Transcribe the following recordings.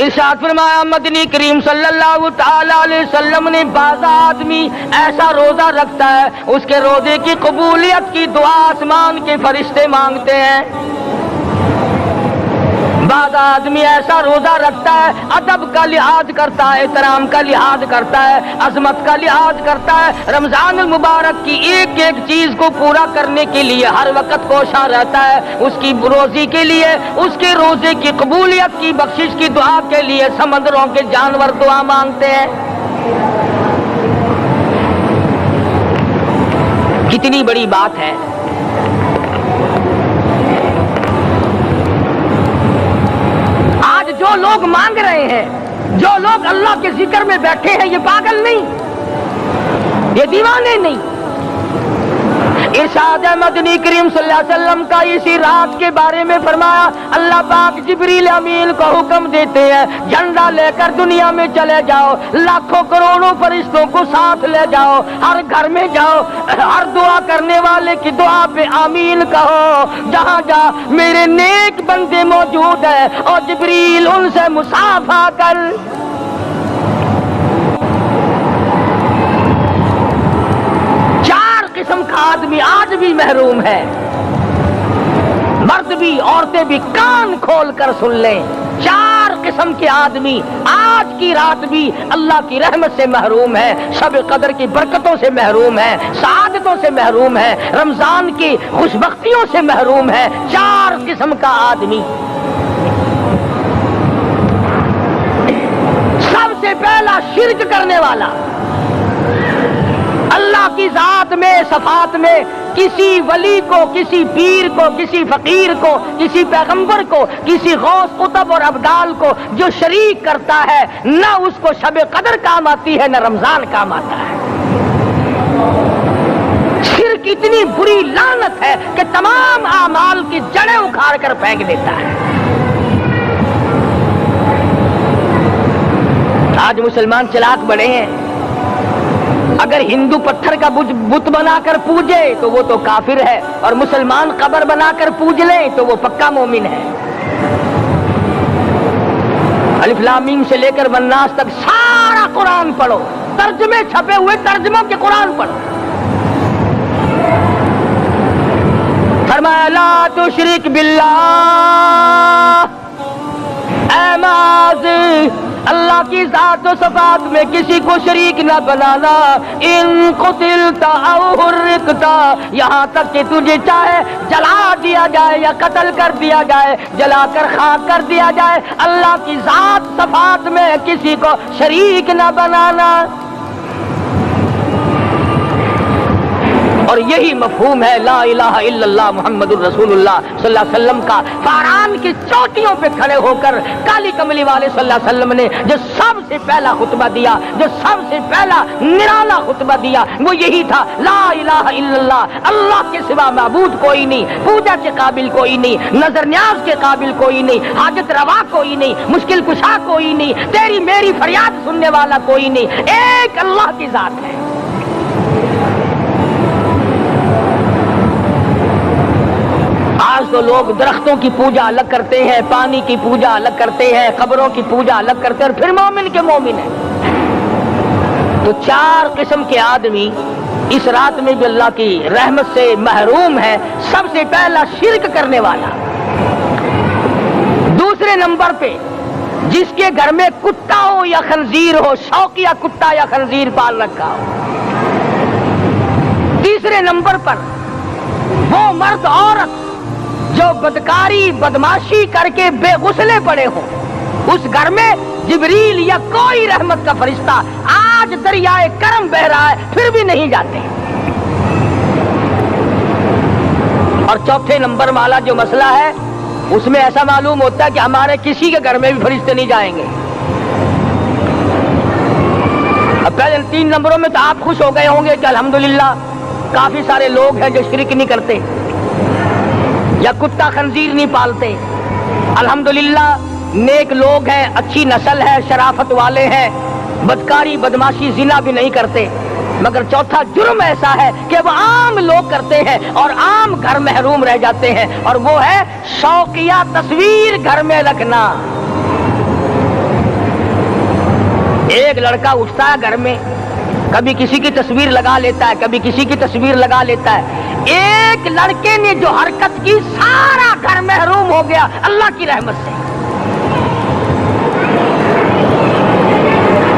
ارشاد فرمایا مدنی کریم صلی اللہ تعالی علیہ وسلم نے بعض آدمی ایسا روزہ رکھتا ہے اس کے روزے کی قبولیت کی دعا آسمان کے فرشتے مانگتے ہیں. بعض آدمی ایسا روزہ رکھتا ہے ادب کا لحاظ کرتا ہے, احترام کا لحاظ کرتا ہے, عظمت کا لحاظ کرتا ہے, رمضان المبارک کی ایک ایک چیز کو پورا کرنے کے لیے ہر وقت کوشاں رہتا ہے, اس کی روزی کے لیے, اس کے روزے کی قبولیت کی بخشش کی دعا کے لیے سمندروں کے جانور دعا مانگتے ہیں. کتنی بڑی بات ہے. جو لوگ مانگ رہے ہیں, جو لوگ اللہ کے ذکر میں بیٹھے ہیں, یہ پاگل نہیں, یہ دیوانے نہیں. ارشاد مدنی کریم صلی اللہ علیہ وسلم کا اسی رات کے بارے میں فرمایا اللہ پاک جبریل امین کو حکم دیتے ہیں جھنڈا لے کر دنیا میں چلے جاؤ, لاکھوں کروڑوں فرشتوں کو ساتھ لے جاؤ, ہر گھر میں جاؤ, ہر دعا کرنے والے کی دعا پہ آمین کہو, جہاں جا میرے نیک بندے موجود ہیں اور جبریل ان سے مصافحہ کر. قسم کا آدمی آج بھی محروم ہے, مرد بھی عورتیں بھی کان کھول کر سن لیں. 4 قسم کے آدمی آج کی رات بھی اللہ کی رحمت سے محروم ہے, شب قدر کی برکتوں سے محروم ہے, سعادتوں سے محروم ہے, رمضان کی خوشبختیوں سے محروم ہے. 4 قسم کا آدمی. سب سے پہلا شرک کرنے والا, اللہ کی ذات میں صفات میں کسی ولی کو, کسی پیر کو, کسی فقیر کو, کسی پیغمبر کو, کسی غوث قطب اور ابدال کو جو شریک کرتا ہے, نہ اس کو شب قدر کام آتی ہے نہ رمضان کام آتا ہے. شرک اتنی بری لعنت ہے کہ تمام اعمال کی جڑیں اکھاڑ کر پھینک دیتا ہے. آج مسلمان چلاک بڑے ہیں, اگر ہندو پتھر کا بت بنا کر پوجے تو وہ تو کافر ہے, اور مسلمان قبر بنا کر پوج لیں تو وہ پکا مومن ہے. الف لام میم سے لے کر والناس تک سارا قرآن پڑھو, ترجمے چھپے ہوئے ترجموں کے قرآن پڑھو. فرمایا لا تشرک باللہ, اے معاذ اللہ کی ذات و صفات میں کسی کو شریک نہ بنانا. ان قتلت او حرقت, یہاں تک کہ تجھے چاہے جلا دیا جائے یا قتل کر دیا جائے, جلا کر خاک کر دیا جائے, اللہ کی ذات صفات میں کسی کو شریک نہ بنانا. اور یہی مفہوم ہے لا الہ الا اللہ محمد الرسول اللہ صلی اللہ علیہ وسلم کا. فاران کی چوٹیوں پہ کھڑے ہو کر کالی کملی والے صلی اللہ علیہ وسلم نے جو سب سے پہلا خطبہ دیا, جو سب سے پہلا نرالا خطبہ دیا, وہ یہی تھا لا الہ الا اللہ, اللہ کے سوا معبود کوئی نہیں, پوجا کے قابل کوئی نہیں, نظر نیاز کے قابل کوئی نہیں, حاجت روا کوئی نہیں, مشکل کشا کوئی نہیں, تیری میری فریاد سننے والا کوئی نہیں, ایک اللہ کی ذات ہے. آج تو لوگ درختوں کی پوجا الگ کرتے ہیں, پانی کی پوجا الگ کرتے ہیں, قبروں کی پوجا الگ کرتے ہیں, اور پھر مومن کے مومن ہیں. تو 4 قسم کے آدمی اس رات میں بھی اللہ کی رحمت سے محروم ہے. سب سے پہلا شرک کرنے والا. دوسرے نمبر پہ جس کے گھر میں کتا ہو یا خنزیر ہو, شوقیہ کتا یا خنزیر پال رکھا ہو. تیسرے نمبر پر وہ مرد عورت جو بدکاری بدماشی کر کے بے غسلے پڑے ہوں, اس گھر میں جبریل یا کوئی رحمت کا فرشتہ آج دریائے کرم بہ رہا ہے پھر بھی نہیں جاتے. اور چوتھے نمبر والا جو مسئلہ ہے اس میں ایسا معلوم ہوتا ہے کہ ہمارے کسی کے گھر میں بھی فرشتے نہیں جائیں گے. اب پہلے 3 نمبروں میں تو آپ خوش ہو گئے ہوں گے کہ الحمدللہ کافی سارے لوگ ہیں جو شرک نہیں کرتے یا کتا خنزیر نہیں پالتے. الحمدللہ نیک لوگ ہیں, اچھی نسل ہے, شرافت والے ہیں, بدکاری بدماشی زنا بھی نہیں کرتے. مگر چوتھا جرم ایسا ہے کہ وہ عام لوگ کرتے ہیں اور عام گھر محروم رہ جاتے ہیں, اور وہ ہے شوقیہ تصویر گھر میں رکھنا. लड़का उठता है घर में, कभी किसी की तस्वीर लगा लेता है, कभी किसी की तस्वीर लगा लेता है। एक लड़के ने जो हरकत की, सारा घर महरूम हो गया अल्लाह की रहमत से।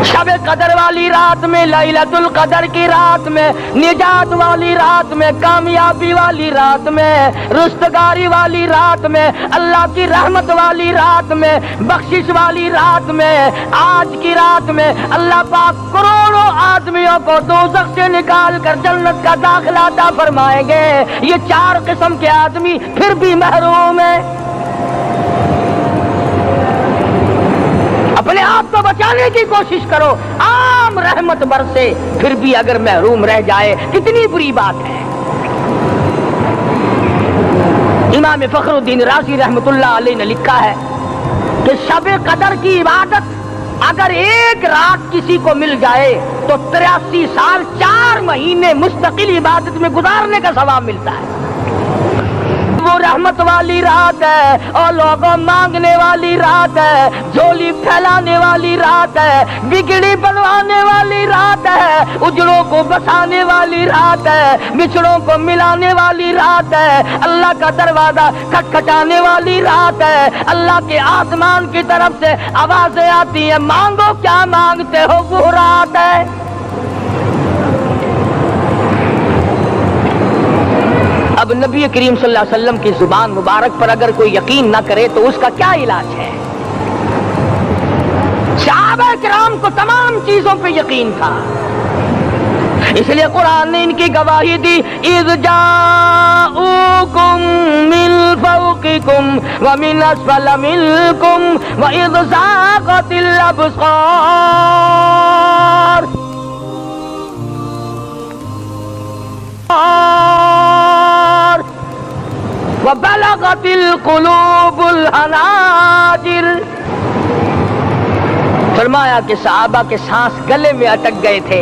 शब कदर वाली रात में, लैलतुल कदर की रात में, निजात वाली रात में, कामयाबी वाली रात में, रुस्तगारी वाली रात में, अल्लाह की रहमत वाली रात में, बख्शिश वाली रात में, आज की रात में अल्लाह पाक करोड़ों आदमियों को दोज़ख से निकाल कर जन्नत का दाखिला अता फरमाएंगे। ये 4 किस्म के आदमी फिर भी महरूम है। अपने आप को बचाने की कोशिश करो। आम रहमत बरसे फिर भी अगर महरूम रह जाए कितनी बुरी बात है। इमाम फखरुद्दीन राज़ी रहमतुल्लाह अलैह ने लिखा है कि शब कदर की इबादत अगर एक रात किसी को मिल जाए तो 83 साल 4 महीने मुस्तकिल इबादत में गुजारने का सवाब मिलता है। वो रहमत वाली रात है और लोगों मांगने वाली रात है, झोली फैलाने वाली रात है, बिगड़ी बनवाने वाली रात है, उजड़ों को बसाने वाली रात है, बिछड़ों को मिलाने वाली रात है, अल्लाह का दरवाजा खटखटाने वाली रात है। अल्लाह के आसमान की तरफ से आवाजें आती हैं, मांगो क्या मांगते हो, वो रात है। अब नबी करीम सल्लल्लाहु अलैहि वसल्लम की जुबान मुबारक पर अगर कोई यकीन ना करे तो उसका क्या इलाज है? सहाबा किराम को तमाम चीजों पे यकीन था, इसलिए कुरान ने इनकी गवाही दी। इज़ जाऊकुम मिन फौकिकुम व मिन अस्फल मिनकुम व इज़ ज़ाग़तिल अब्सार व बलगतिल कुलूबुल हनाजिर। फरमाया कि सहाबा के सांस गले में अटक गए थे,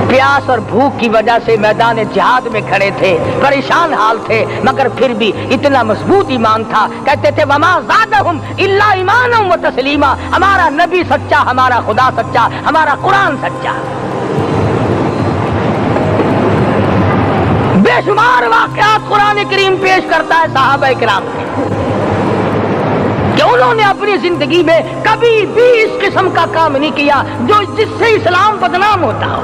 प्यास और भूख की वजह से मैदान जिहाद में खड़े थे, परेशान हाल थे, मगर फिर भी इतना मजबूत ईमान था। कहते थे वमा ज़ादहुम इल्ला ईमानन व तस्लीमा, हमारा नबी सच्चा, हमारा खुदा सच्चा, हमारा कुरान सच्चा। बेशुमार वाक़यात कुरान करीम पेश करता है सहाबा किराम से कि उन्होंने अपनी जिंदगी में कभी भी इस किस्म का काम नहीं किया जो जिससे इस्लाम बदनाम होता हो।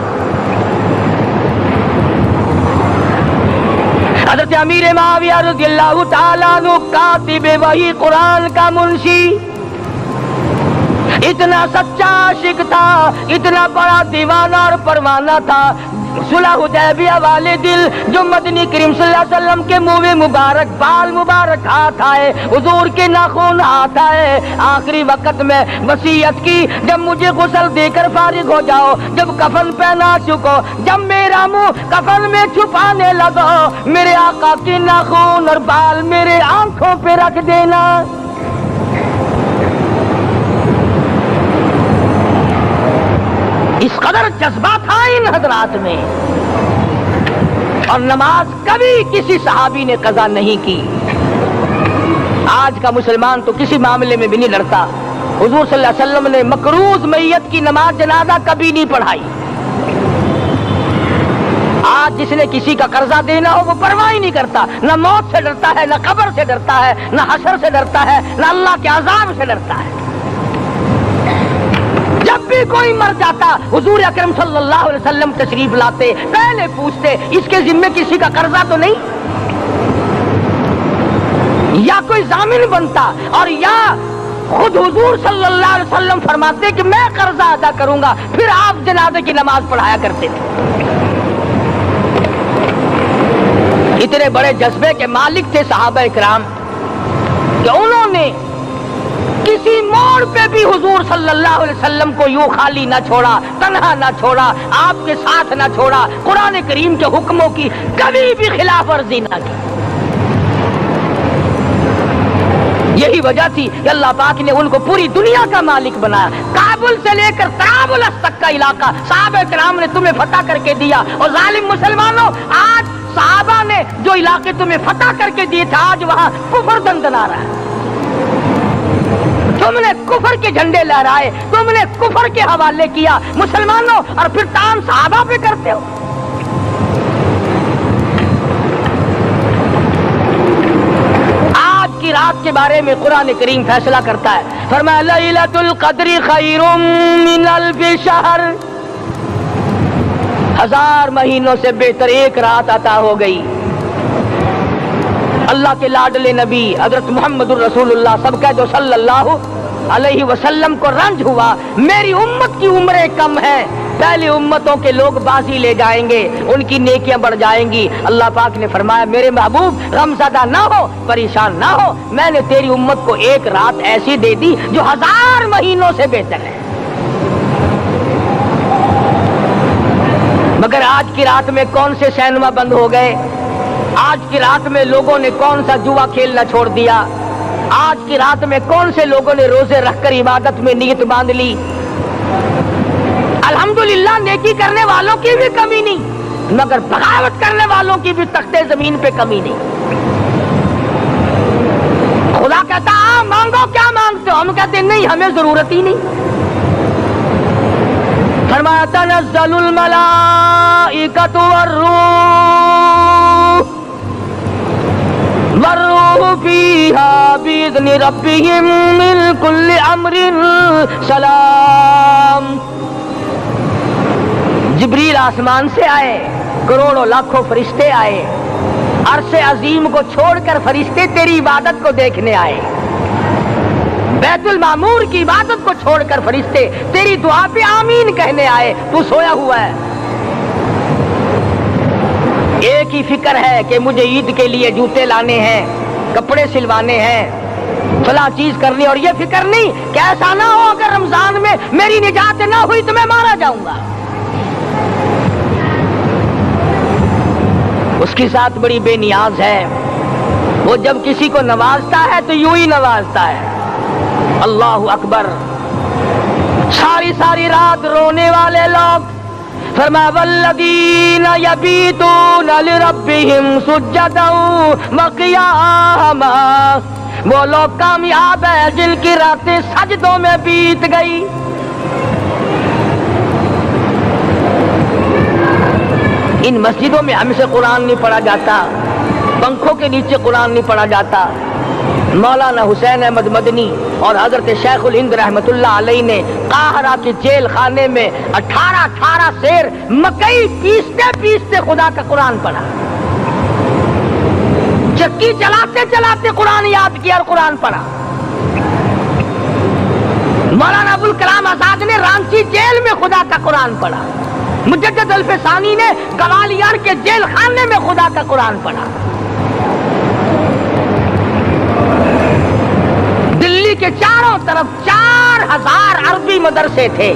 हज़रत अमीर मुआविया रज़ियल्लाहु ताला अन्हु कातिब वही कुरान का मुंशी, इतना सच्चा आशिक था, इतना बड़ा दीवाना और परवाना था। सुलह हुदैबिया वाले दिल जो मदनी करीम सल्लल्लाहु अलैहि वसल्लम के मुंह मुबारक, बाल मुबारक हाथ आए, हुजूर के नाखून हाथ आए, आखिरी वक्त में वसीयत की जब मुझे गुस्ल देकर फारिग हो जाओ, जब कफन पहना चुको, जब मेरा मुंह कफन में छुपाने लगो, मेरे आका के नाखून और बाल मेरे आंखों पे रख देना। इस कदर जज्बा था इन हजरात में, और नमाज कभी किसी सहाबी ने कज़ा नहीं की। आज का मुसलमान तो किसी मामले में भी नहीं लड़ता। हुजूर सल्लल्लाहु अलैहि वसल्लम ने मकरूज मैयत की नमाज जनाजा कभी नहीं पढ़ाई। आज जिसने किसी का कर्जा देना हो वो परवाह ही नहीं करता, न मौत से डरता है, न कब्र से डरता है, न हशर से डरता है, न अल्लाह के अज़ाब से डरता है। जब भी कोई मर जाता हुजूर अकरम सल्लल्लाहु अलैहि वसल्लम तशरीफ लाते, पहले पूछते इसके जिम्मे किसी का कर्जा तो नहीं, या कोई जामिन बनता, और या खुद हुजूर सल्लल्लाहु अलैहि वसल्लम फरमाते कि मैं कर्जा अदा करूंगा, फिर आप जनाजे की नमाज पढ़ाया करते थे। इतने बड़े जज्बे के मालिक थे सहाबा इकराम कि उन्होंने किसी मोड़ पे भी हुजूर सल्लल्लाहु अलैहि वसल्लम को यूं खाली ना छोड़ा, तन्हा ना छोड़ा, आपके साथ ना छोड़ा, कुरान करीम के हुक्मों की कभी भी खिलाफ वर्जी ना की। यही वजह थी कि अल्लाह पाक ने उनको पूरी दुनिया का मालिक बनाया। काबुल से लेकर तराबुलस तक का इलाका सहाबा किराम ने तुम्हें फतह करके दिया, और जालिम मुसलमानों, आज सहाबा ने जो इलाके तुम्हें फतह करके दिए थे, आज वहां कुफ्र दंदना रहा है। تم نے کفر کے جھنڈے لہرائے، تم نے کفر کے حوالے کیا مسلمانوں، اور پھر تان صحابہ پہ کرتے ہو۔ آج کی رات کے بارے میں قرآن کریم فیصلہ کرتا ہے، فرمایا لیلۃ القدر خیر من الف شہر، 1000 مہینوں سے بہتر ایک رات عطا ہو گئی۔ اللہ کے لاڈلے نبی حضرت محمد الرسول اللہ سب کہہ دو صلی اللہ علیہ وسلم کو رنج ہوا، میری امت کی عمریں کم ہیں، پہلی امتوں کے لوگ بازی لے جائیں گے، ان کی نیکیاں بڑھ جائیں گی۔ اللہ پاک نے فرمایا میرے محبوب غمزدہ نہ ہو، پریشان نہ ہو، میں نے تیری امت کو ایک رات ایسی دے دی جو 1000 مہینوں سے بہتر ہے۔ مگر آج کی رات میں کون سے سینما بند ہو گئے؟ آج کی رات میں لوگوں نے کون سا جوا کھیلنا چھوڑ دیا؟ آج کی رات میں کون سے لوگوں نے روزے رکھ کر عبادت میں نیت باندھ لی؟ الحمدللہ نیکی کرنے والوں کی بھی کمی نہیں، مگر بغاوت کرنے والوں کی بھی تختے زمین پہ کمی نہیں۔ خدا کہتا مانگو کیا مانگتے ہو؟ ہم کہتے نہیں ہمیں ضرورت ہی نہیں۔ فرمایا تنزل الملائکۃ والروح فیہا بإذن ربہم من کل امر سلام۔ جبریل آسمان سے آئے، کروڑوں لاکھوں فرشتے آئے، عرش عظیم کو چھوڑ کر فرشتے تیری عبادت کو دیکھنے آئے، بیت المعمور کی عبادت کو چھوڑ کر فرشتے تیری دعا پہ آمین کہنے آئے، تو سویا ہوا ہے۔ ایک ہی فکر ہے کہ مجھے عید کے لیے جوتے لانے ہیں، کپڑے سلوانے ہیں، فلاں چیز کرنی، اور یہ فکر نہیں کہ ایسا نہ ہو اگر رمضان میں میری نجات نہ ہوئی تو میں مارا جاؤں گا۔ اس کی ذات بڑی بے نیاز ہے، وہ جب کسی کو نوازتا ہے تو یوں ہی نوازتا ہے۔ اللہ اکبر۔ ساری ساری رات رونے والے لوگ، فرمایا والذین یبیتون لربہم سجدا وقیاما، وہ لوگ کامیاب ہیں جن کی راتیں سجدوں میں بیت گئی۔ ان مسجدوں میں ہم سے قرآن نہیں پڑھا جاتا، پنکھوں کے نیچے قرآن نہیں پڑھا جاتا۔ مولانا حسین احمد مدنی اور حضرت شیخ الہند رحمت اللہ علیہ نے قاہرہ کے جیل خانے میں 18 سیر مکئی پیستے پیستے خدا کا قرآن پڑھا، چکی چلاتے چلاتے قرآن یاد کیا اور قرآن پڑھا۔ مولانا ابوالکلام آزاد نے رانچی جیل میں خدا کا قرآن پڑھا، مجدد الفسانی نے گوالیار کے جیل خانے میں خدا کا قرآن پڑھا۔ دلی کے چاروں طرف 4000 عربی مدرسے تھے،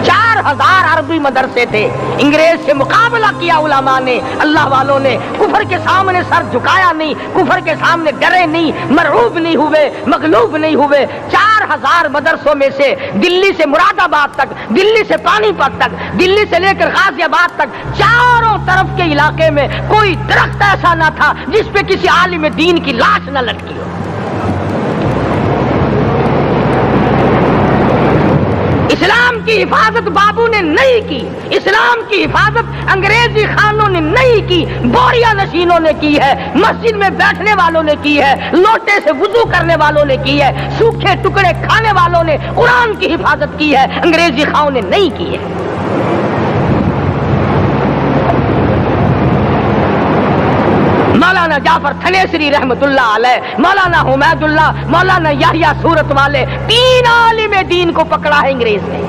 4000 عربی مدرسے تھے۔ انگریز سے مقابلہ کیا علماء نے، اللہ والوں نے، کفر کے سامنے سر جھکایا نہیں، کفر کے سامنے ڈرے نہیں، مرعوب نہیں ہوئے، مغلوب نہیں ہوئے۔ 4000 مدرسوں میں سے دلی سے مراد آباد تک، دلی سے پانی پت تک، دلی سے لے کر غازی آباد تک، چاروں طرف کے علاقے میں کوئی درخت ایسا نہ تھا جس پہ کسی عالم دین کی لاش نہ لٹکی ہو۔ اسلام کی حفاظت بابو نے نہیں کی، اسلام کی حفاظت انگریزی خانوں نے نہیں کی، بوریا نشینوں نے کی ہے، مسجد میں بیٹھنے والوں نے کی ہے، لوٹے سے وضو کرنے والوں نے کی ہے، سوکھے ٹکڑے کھانے والوں نے قرآن کی حفاظت کی ہے، انگریزی خانوں نے نہیں کی ہے۔ مولانا جعفر تھنیسری رحمت اللہ علیہ، مولانا حمید اللہ، مولانا یحییٰ صورت والے، 3 عالم دین کو پکڑا ہے انگریز نے۔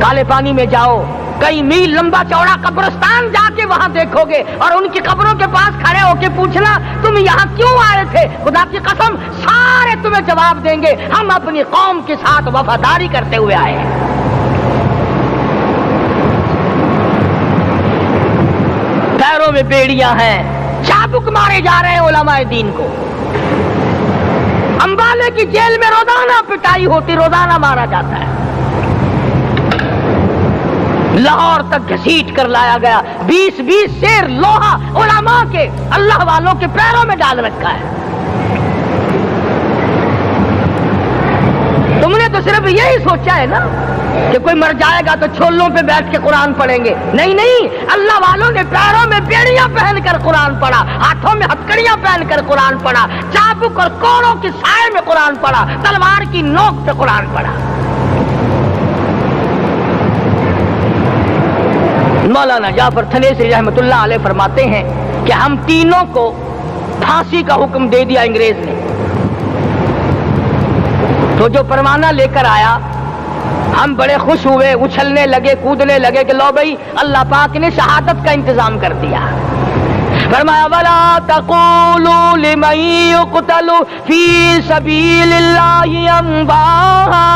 کالے پانی میں جاؤ، کئی میل لمبا چوڑا قبرستان جا کے وہاں دیکھو گے، اور ان کی قبروں کے پاس کھڑے ہو کے پوچھنا تم یہاں کیوں آئے تھے، خدا کی قسم سارے تمہیں جواب دیں گے ہم اپنی قوم کے ساتھ وفاداری کرتے ہوئے آئے ہیں۔ پیروں میں بیڑیاں ہیں، چابک مارے جا رہے ہیں علماء دین کو۔ امبالے کی جیل میں روزانہ پٹائی ہوتی، روزانہ مارا جاتا ہے۔ لاہور تک گھسیٹ کر لایا گیا، 20 سیر لوہا علماء کے، اللہ والوں کے پیروں میں ڈال رکھا ہے۔ सिर्फ यही सोचा है ना कि कोई मर जाएगा तो छोलों पे बैठ के कुरान पढ़ेंगे। नहीं नहीं, अल्लाह वालों ने पैरों में बेड़ियां पहनकर कुरान पढ़ा, हाथों में हथकड़ियां पहनकर कुरान पढ़ा, चाबुक और कोड़ों की साए में कुरान पढ़ा, तलवार की नोक पे कुरान पढ़ा। मौलाना जाफर थनेसी रहमतुल्लाह अलैह फरमाते हैं कि हम तीनों को फांसी का हुक्म दे दिया अंग्रेज ने, तो जो परवाना लेकर आया हम बड़े खुश हुए, उछलने लगे, कूदने लगे कि लो भाई अल्लाह पाक ने शहादत का इंतजाम कर दिया। फरमाया वला तक़ूलू लिमन युक़तलु फी सबीलिल्लाहि अम्वात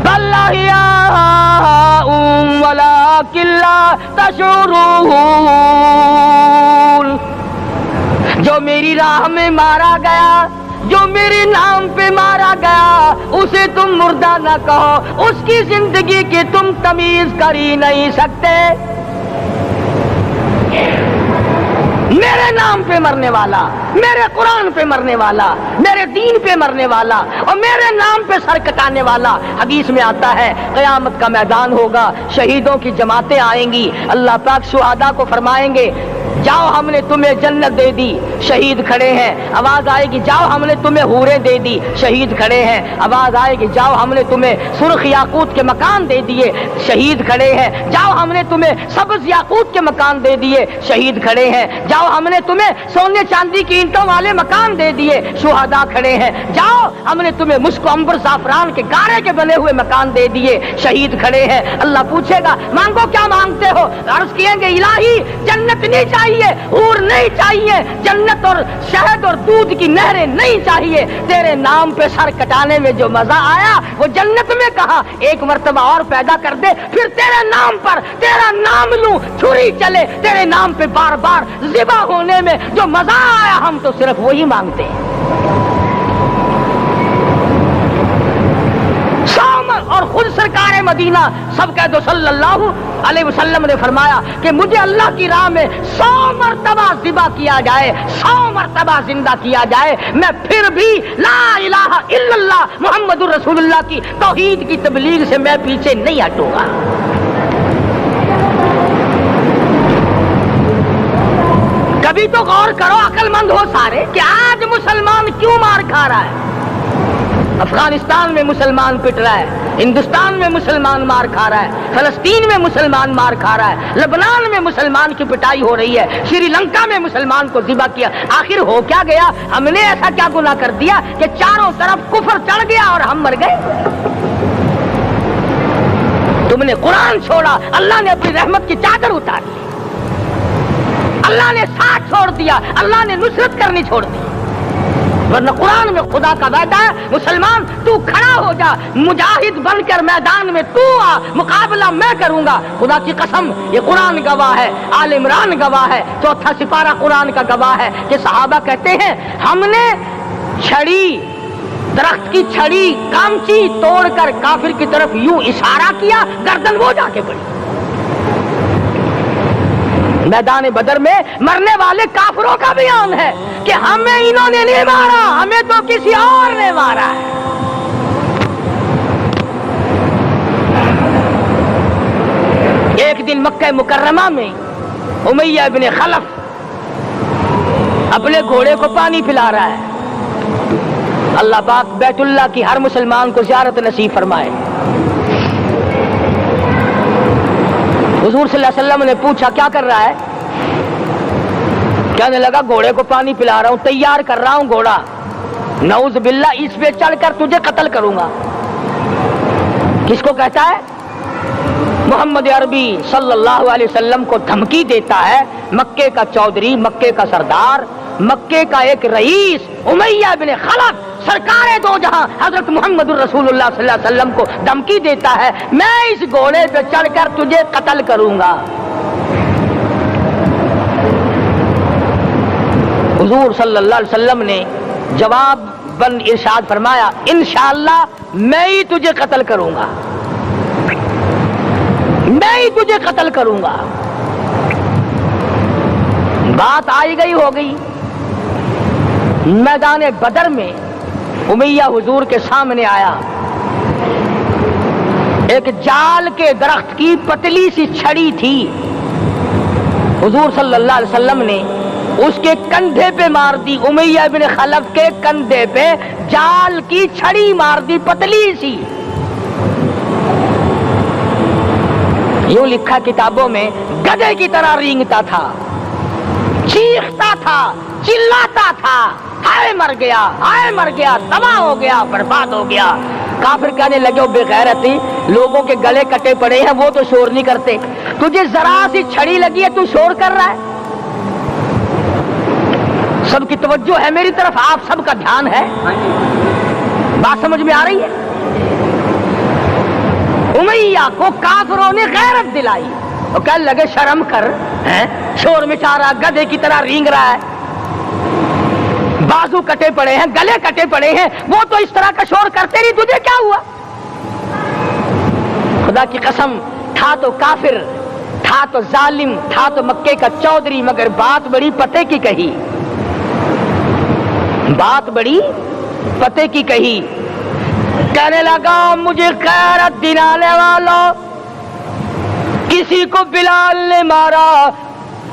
बल अहयाउम वलाकिन ला तशऊरून। जो मेरी राह में मारा गया, जो मेरे नाम पे मारा गया, उसे तुम मुर्दा न कहो, उसकी जिंदगी की तुम तमीज कर ही नहीं सकते। मेरे नाम पे मरने वाला, मेरे कुरान पे मरने वाला, मेरे दीन पे मरने वाला और मेरे नाम पे सर कटाने वाला। हदीस में आता है क़यामत का मैदान होगा, शहीदों की जमातें आएंगी, अल्लाह पाक शुहादा को फरमाएंगे जाओ हमने तुम्हें जन्नत दे दी, शहीद खड़े हैं। आवाज आएगी जाओ हमने तुम्हें हूरें दे दी, शहीद खड़े हैं। आवाज आएगी जाओ हमने तुम्हें सुर्ख याकूत के मकान दे दिए, शहीद खड़े हैं। जाओ हमने तुम्हें सब्ज याकूत के मकान दे दिए, शहीद खड़े हैं। जाओ हमने तुम्हें सोने चांदी की ईंटों वाले मकान दे दिए, शुहदा खड़े हैं। जाओ हमने तुम्हें मुश्क अंबर जाफरान के गारे के बने हुए मकान दे दिए, शहीद खड़े हैं। अल्लाह पूछेगा मांगो क्या मांगते हो? अर्ज किएंगे इलाही जन्नत नहीं चाहिए, हूर नहीं चाहिए, जन्नत और शहद और दूध की नहरें नहीं चाहिए, तेरे नाम पे सर कटाने में जो मजा आया वो जन्नत में कहा, एक मर्तबा और पैदा कर दे, फिर तेरे नाम पर तेरा नाम लूं, छुरी चले तेरे नाम पे बार बार ज़िबा होने में जो मजा आया, हम तो सिर्फ वही मांगते हैं। और खुद सरकार मदीना सब कह दो सल्लल्लाहु अलैहि वसल्लम ने फरमाया कि मुझे अल्लाह की राह में 100 मरतबा ज़िबा किया जाए, 100 मरतबा जिंदा किया जाए, मैं फिर भी ला इलाहा इल्लल्लाह मुहम्मदुर रसूलुल्लाह की तौहीद की तबलीग से मैं पीछे नहीं हटूंगा। कभी तो गौर करो अक्लमंद हो सारे कि आज मुसलमान क्यों मार खा रहा है। अफगानिस्तान में मुसलमान पिट रहा है, हिंदुस्तान में मुसलमान मार खा रहा है, फलस्तीन में मुसलमान मार खा रहा है, लेबनान में मुसलमान की पिटाई हो रही है, श्रीलंका में मुसलमान को ज़िबा किया। आखिर हो क्या गया? हमने ऐसा क्या गुनाह कर दिया कि चारों तरफ कुफर चढ़ गया और हम मर गए? तुमने कुरान छोड़ा, अल्लाह ने अपनी रहमत की चादर उतार दी, अल्लाह ने साथ छोड़ दिया, अल्लाह ने नुसरत करनी छोड़ दी। वरना कुरान में खुदा का वादा है मुसलमान तू खड़ा हो जा, मुजाहिद बनकर मैदान में तू आ, मुकाबला मैं करूंगा। खुदा की कसम ये कुरान गवाह है, आल इमरान गवाह है, 4था सिपारा कुरान का गवाह है कि सहाबा कहते हैं हमने छड़ी, दरख्त की छड़ी कामची तोड़कर काफिर की तरफ यूं इशारा किया, गर्दन वो जाके पड़ी। मैदान बदर में मरने वाले काफिरों का बयान है कि हमें इन्होंने नहीं मारा, हमें तो किसी और ने मारा है। एक दिन मक्का मुकर्रमा में उमैया इब्ने खलफ अपने घोड़े को पानी पिला रहा है। अल्लाह पाक बैतुल्लाह की हर मुसलमान को ज़ियारत नसीब फरमाए। हुजूर सल्लल्लाहु अलैहि वसल्लम ने पूछा क्या कर रहा है? कहने लगा घोड़े को पानी पिला रहा हूं, तैयार कर रहा हूं घोड़ा, नऊज़ बिल्लाह इस पे चढ़कर तुझे कत्ल करूंगा। किसको कहता है? मोहम्मद अरबी सल्लल्लाहु अलैहि वसल्लम को धमकी देता है। मक्के का चौधरी, मक्के का सरदार, मक्के का एक रईस उमैया बिन खलफ सरकारे दो जहां हजरत मोहम्मद रसूलुल्लाह सल्लल्लाहु अलैहि वसल्लम को धमकी देता है मैं इस घोड़े पे चढ़कर तुझे कत्ल करूंगा। हुजूर सल्लल्लाहु अलैहि वसल्लम ने जवाब बन इरशाद फरमाया इंशाअल्लाह मैं ही तुझे कत्ल करूंगा, मैं ही तुझे कत्ल करूंगा। बात आई गई हो गई। मैदान बदर में उमैया हुजूर के सामने आया, एक जाल के दरख्त की पतली सी छड़ी थी, हुजूर सल्लल्लाहु अलैहि वसल्लम ने उसके कंधे पे मार दी, उमैया इब्न खलफ के कंधे पे जाल की छड़ी मार दी, पतली सी। यूं लिखा किताबों में, गधे की तरह रेंगता था, चीखता था, चिल्लाता था, हाय मर गया, तबाह हो गया, बर्बाद हो गया। काफिर कहने लगे, बेगैरती, लोगों के गले कटे पड़े हैं, वो तो शोर नहीं करते, तुझे जरा सी छड़ी लगी है, तू शोर कर रहा है। सबकी तवज्जो है मेरी तरफ, आप सबका ध्यान है, बात समझ में आ रही है। उमैया को काफिरों ने गैरत दिलाई, और कहने लगे शर्म कर, हैं? शोर मचा रहा, गधे की तरह रेंग रहा है, बाजू कटे पड़े हैं, गले कटे पड़े हैं, वो तो इस तरह का शोर करते नहीं, तुझे क्या हुआ? खुदा की कसम, था तो काफिर, था तो जालिम, था तो मक्के का चौधरी, मगर बात बड़ी पते की कही, बात बड़ी पते की कही। कहने लगा, मुझे गैरत दिलाने वालों, किसी को बिलाल ने मारा,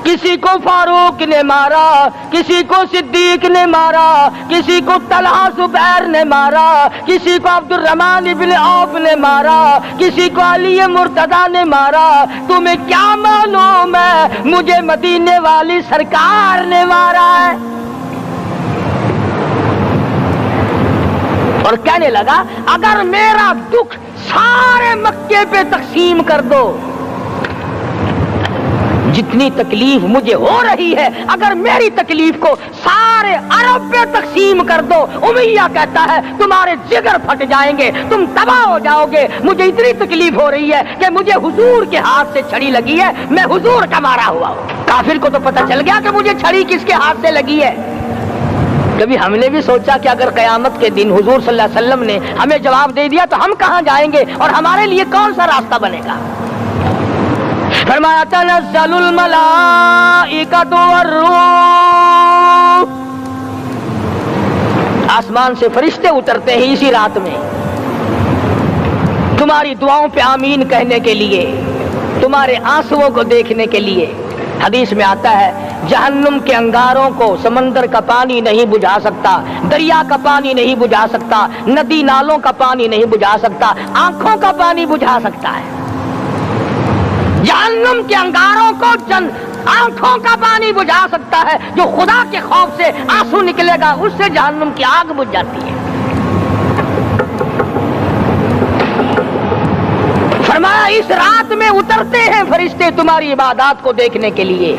किसी को फारूक ने मारा, किसी को सिद्दीक ने मारा, किसी को तलहा जुबैर ने मारा, किसी को अब्दुर्रहमान इब्न औफ ने मारा, किसी को अली मुर्तजा ने मारा, तुम्हें क्या मालूम है मुझे मदीने वाली सरकार ने मारा है। और कहने लगा, अगर मेरा दुख सारे मक्के पे तकसीम कर दो, जितनी तकलीफ मुझे हो रही है, अगर मेरी तकलीफ को सारे अरब पे तकसीम कर दो, उमैया कहता है तुम्हारे जिगर फट जाएंगे, तुम तबाह हो जाओगे। मुझे इतनी तकलीफ हो रही है कि मुझे हुजूर के हाथ से छड़ी लगी है, मैं हुजूर का मारा हुआ हूं। काफिर को तो पता चल गया कि मुझे छड़ी किसके हाथ से लगी है। कभी हमने भी सोचा कि अगर कयामत के दिन हुजूर सल्लल्लाहु अलैहि वसल्लम ने हमें जवाब दे दिया तो हम कहां जाएंगे और हमारे लिए कौन सा रास्ता बनेगा? फरमाया, तनज़्ज़लुल मलाइकतु वर्रूह, आसमान से फरिश्ते उतरते हैं इसी रात में, तुम्हारी दुआओं पे आमीन कहने के लिए, तुम्हारे आंसुओं को देखने के लिए। हदीस में आता है, जहन्नुम के अंगारों को समंदर का पानी नहीं बुझा सकता, दरिया का पानी नहीं बुझा सकता, नदी नालों का पानी नहीं बुझा सकता, आंखों का पानी बुझा सकता है। जहन्नुम के अंगारों को आंखों का पानी बुझा सकता है, जो खुदा के खौफ से आंसू निकलेगा उससे जहन्नुम की आग बुझ जाती है। फरमाया, इस रात में उतरते हैं फरिश्ते तुम्हारी इबादत को देखने के लिए,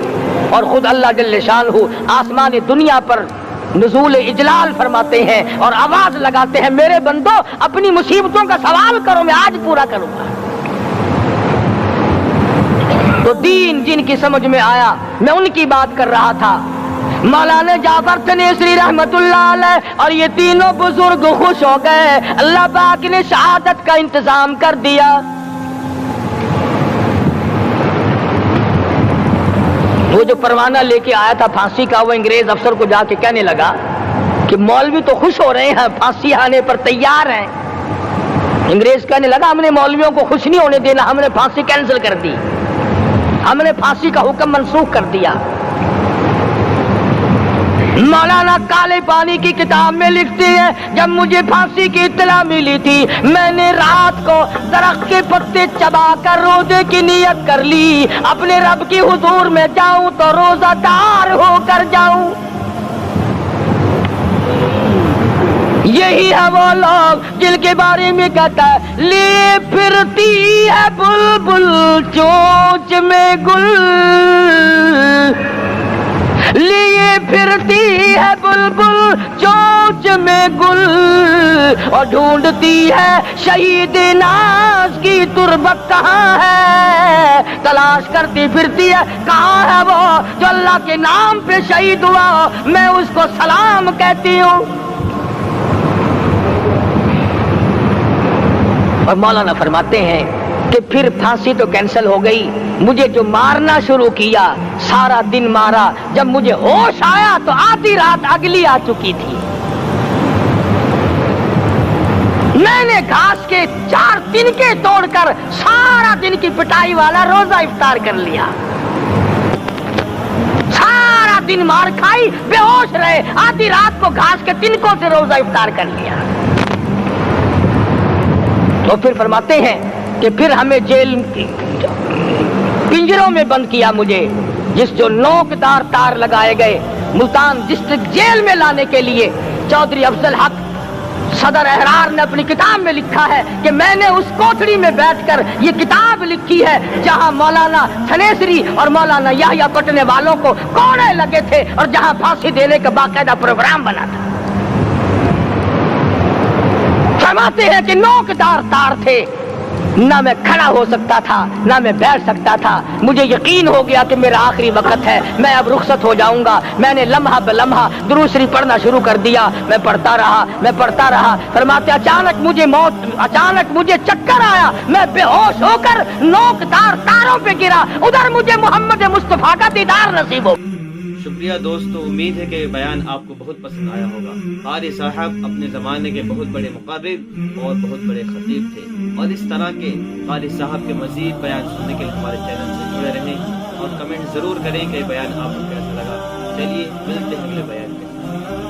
और खुद अल्लाह जल्ले शानहू आसमान दुनिया पर नुज़ूल इजलाल फरमाते हैं और आवाज लगाते हैं, मेरे बंदो अपनी मुसीबतों का सवाल करो, मैं आज पूरा करूंगा। तो दीन जिनकी समझ में आया, मैं उनकी बात कर रहा था। मौलाना जाफर तनेसरी रहमतुल्लाह अलैह और ये तीनों बुजुर्ग खुश हो गए, अल्लाह पाक ने शहादत का इंतजाम कर दिया। वो जो परवाना लेके आया था फांसी का, वो अंग्रेज अफसर को जाके कहने लगा कि मौलवी तो खुश हो रहे हैं, फांसी आने पर तैयार हैं। अंग्रेज कहने लगा, हमने मौलवियों को खुश नहीं होने देना, हमने फांसी कैंसिल कर दी, हमने फांसी का हुक्म मनसूख कर दिया। मौलाना काले पानी की किताब में लिखते हैं, जब मुझे फांसी की इत्तला मिली थी, मैंने रात को दरख्त के पत्ते चबाकर रोजे की नियत कर ली, अपने रब की हुजूर में जाऊं तो रोजादार होकर जाऊं। यही है वो लोग जिनके बारे में कहता है, ले फिरती है बुलबुल चोंच में गुल, लिए फिरती है बुलबुल चोंच में गुल, और ढूंढती है शहीद नाज की तुरबत कहाँ है, तलाश करती फिरती है कहाँ है वो जो अल्लाह के नाम पे शहीद हुआ, मैं उसको सलाम कहती हूँ। और मौलाना फरमाते हैं कि फिर फांसी तो कैंसिल हो गई, मुझे जो मारना शुरू किया सारा दिन मारा, जब मुझे होश आया तो आधी रात अगली आ चुकी थी। میں نے گھاس کے 4 تنکے توڑ کر سارا دن کی پٹائی والا روزہ افطار کر لیا، سارا دن مار کھائی، بے ہوش رہے، آدھی رات کو گھاس کے تنکوں سے روزہ افطار کر لیا۔ تو پھر فرماتے ہیں کہ پھر ہمیں جیل پنجروں میں بند کیا مجھے، جس جو نوکدار تار لگائے گئے ملتان ڈسٹرکٹ جیل میں لانے کے لیے۔ چودھری افضل حق صدر احرار نے اپنی کتاب میں لکھا ہے کہ میں نے اس کوٹڑی میں بیٹھ کر یہ کتاب لکھی ہے جہاں مولانا تھنیسری اور مولانا یحییٰ پٹنے والوں کو کوڑے لگے تھے اور جہاں پھانسی دینے کا باقاعدہ پروگرام بنا تھا۔ فرماتے ہیں کہ نوکدار تار تھے، نہ میں کھڑا ہو سکتا تھا نہ میں بیٹھ سکتا تھا۔ مجھے یقین ہو گیا کہ میرا آخری وقت ہے، میں اب رخصت ہو جاؤں گا۔ میں نے لمحہ بلمحہ درود شریف پڑھنا شروع کر دیا، میں پڑھتا رہا۔ فرماتے اچانک مجھے چکر آیا، میں بے ہوش ہو کر نوکدار تاروں پہ گرا، ادھر مجھے محمد مصطفیٰ کا دیدار نصیب ہو۔ شکریہ دوستو، امید ہے کہ یہ بیان آپ کو بہت پسند آیا ہوگا۔ قاری صاحب اپنے زمانے کے بہت بڑے مقرر اور بہت بڑے خطیب تھے، اور اس طرح کے قاری صاحب کے مزید بیان سننے کے لیے ہمارے چینل سے جڑے رہیں اور کمنٹ ضرور کریں کہ یہ بیان آپ کو کیسا لگا۔ چلیے ملتے ہیں اگلے بیان میں۔